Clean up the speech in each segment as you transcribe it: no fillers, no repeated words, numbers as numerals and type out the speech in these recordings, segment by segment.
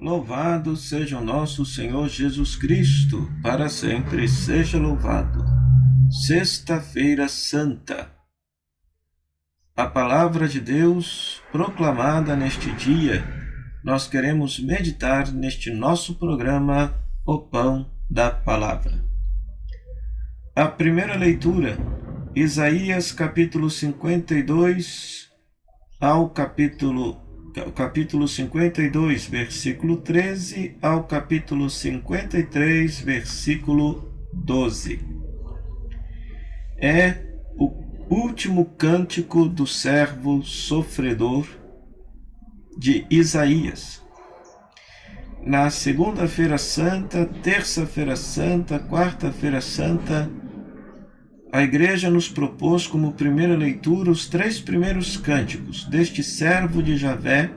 Louvado seja o nosso Senhor Jesus Cristo, para sempre seja louvado. Sexta-feira Santa. A palavra de Deus proclamada neste dia, nós queremos meditar neste nosso programa, O Pão da Palavra. A primeira leitura, Isaías capítulo 52 ao capítulo 52, versículo 13, ao capítulo 53, versículo 12. É o último cântico do servo sofredor de Isaías. Na segunda-feira santa, terça-feira santa, quarta-feira santa, a Igreja nos propôs como primeira leitura os 3 primeiros cânticos deste servo de Javé,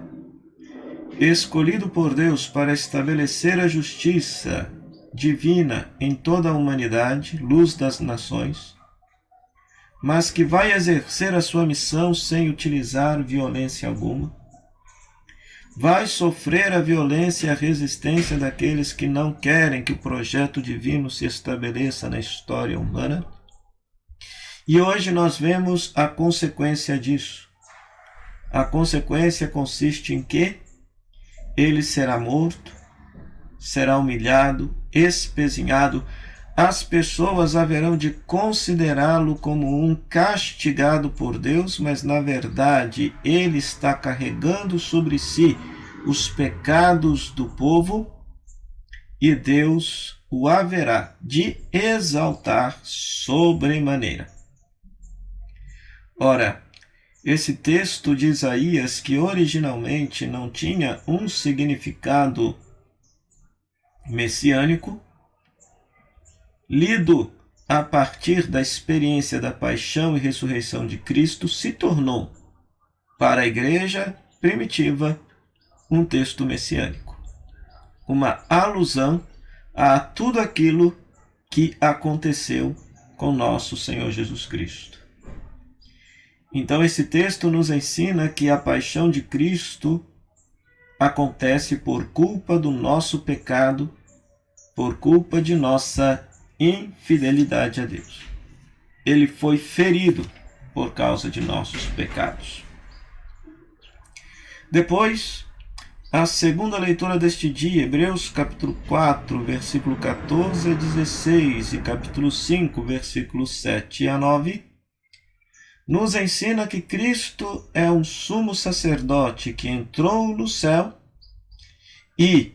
escolhido por Deus para estabelecer a justiça divina em toda a humanidade, luz das nações, mas que vai exercer a sua missão sem utilizar violência alguma. Vai sofrer a violência e a resistência daqueles que não querem que o projeto divino se estabeleça na história humana. E hoje nós vemos a consequência disso. A consequência consiste em que ele será morto, será humilhado, espezinhado. As pessoas haverão de considerá-lo como um castigado por Deus, mas na verdade ele está carregando sobre si os pecados do povo e Deus o haverá de exaltar sobremaneira. Ora, esse texto de Isaías, que originalmente não tinha um significado messiânico, lido a partir da experiência da paixão e ressurreição de Cristo, se tornou, para a igreja primitiva, um texto messiânico, uma alusão a tudo aquilo que aconteceu com nosso Senhor Jesus Cristo. Então esse texto nos ensina que a paixão de Cristo acontece por culpa do nosso pecado, por culpa de nossa infidelidade a Deus. Ele foi ferido por causa de nossos pecados. Depois, a segunda leitura deste dia, Hebreus capítulo 4, versículo 14 a 16 e capítulo 5, versículos 7 a 9, nos ensina que Cristo é um sumo sacerdote que entrou no céu e,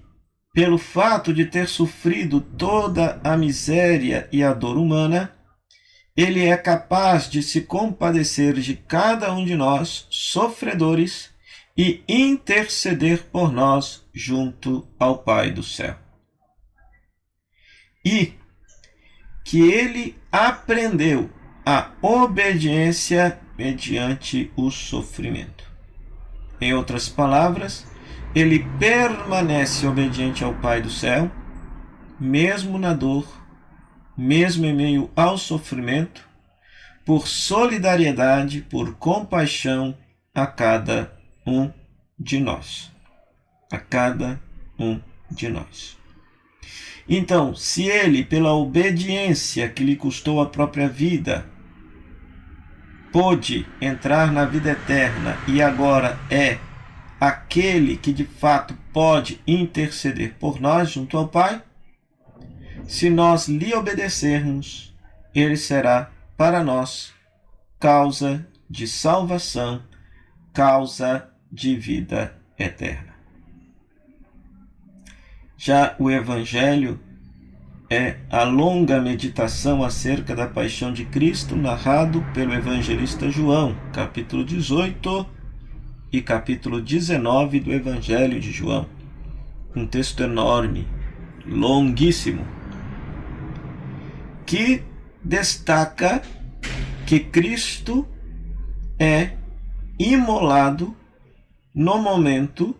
pelo fato de ter sofrido toda a miséria e a dor humana, ele é capaz de se compadecer de cada um de nós, sofredores, e interceder por nós junto ao Pai do céu. E que ele aprendeu a obediência mediante o sofrimento. Em outras palavras, ele permanece obediente ao Pai do céu, mesmo na dor, mesmo em meio ao sofrimento, por solidariedade, por compaixão a cada um de nós. A cada um de nós. Então, se ele, pela obediência que lhe custou a própria vida, pôde entrar na vida eterna e agora é aquele que de fato pode interceder por nós junto ao Pai, se nós lhe obedecermos, ele será para nós causa de salvação, causa de vida eterna. Já o Evangelho é a longa meditação acerca da paixão de Cristo, narrado pelo evangelista João, capítulo 18 e capítulo 19 do Evangelho de João. Um texto enorme, longuíssimo, que destaca que Cristo é imolado no momento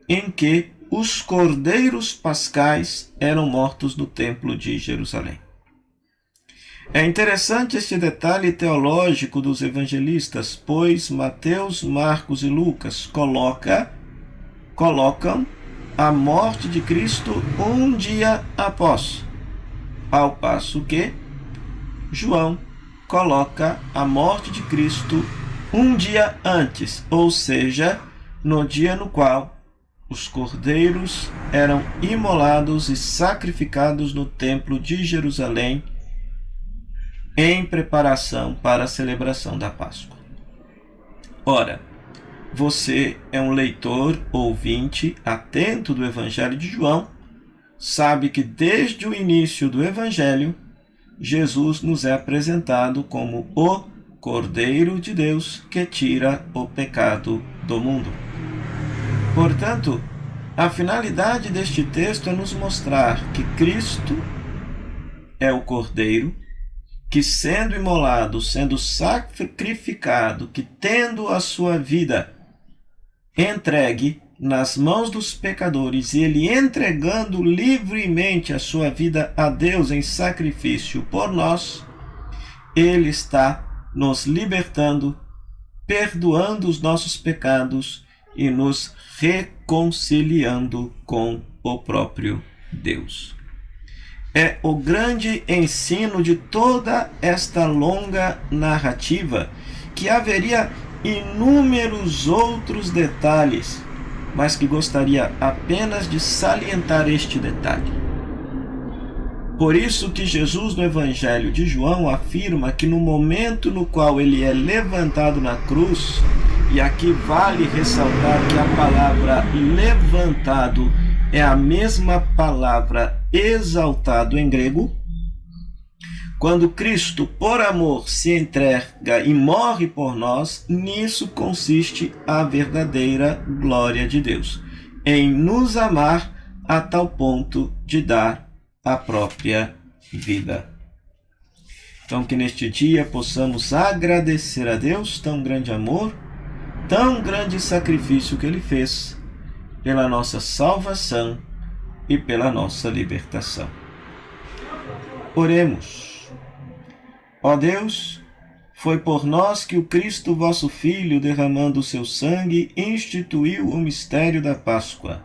em que os cordeiros pascais eram mortos no templo de Jerusalém. É interessante este detalhe teológico dos evangelistas, pois Mateus, Marcos e Lucas colocam a morte de Cristo um dia após, ao passo que João coloca a morte de Cristo um dia antes, ou seja, no dia no qual os cordeiros eram imolados e sacrificados no templo de Jerusalém em preparação para a celebração da Páscoa. Ora, você é um leitor, ouvinte, atento do Evangelho de João, sabe que desde o início do Evangelho, Jesus nos é apresentado como o Cordeiro de Deus que tira o pecado do mundo. Portanto, a finalidade deste texto é nos mostrar que Cristo é o Cordeiro, que sendo imolado, sendo sacrificado, que tendo a sua vida entregue nas mãos dos pecadores e ele entregando livremente a sua vida a Deus em sacrifício por nós, ele está nos libertando, perdoando os nossos pecados e nos reconciliando com o próprio Deus. É o grande ensino de toda esta longa narrativa, que haveria inúmeros outros detalhes, mas que gostaria apenas de salientar este detalhe. Por isso que Jesus no Evangelho de João afirma que no momento no qual ele é levantado na cruz, e aqui vale ressaltar que a palavra levantado é a mesma palavra exaltado em grego, quando Cristo, por amor, se entrega e morre por nós, nisso consiste a verdadeira glória de Deus, em nos amar a tal ponto de dar a própria vida. Então, que neste dia possamos agradecer a Deus tão grande amor, tão grande sacrifício que Ele fez pela nossa salvação e pela nossa libertação. Oremos. Ó Deus, foi por nós que o Cristo, vosso Filho, derramando o seu sangue, instituiu o mistério da Páscoa.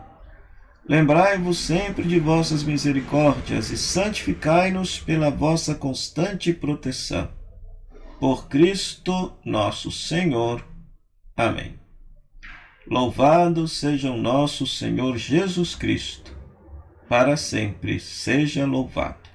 Lembrai-vos sempre de vossas misericórdias e santificai-nos pela vossa constante proteção. Por Cristo nosso Senhor. Amém. Louvado seja o nosso Senhor Jesus Cristo. Para sempre seja louvado.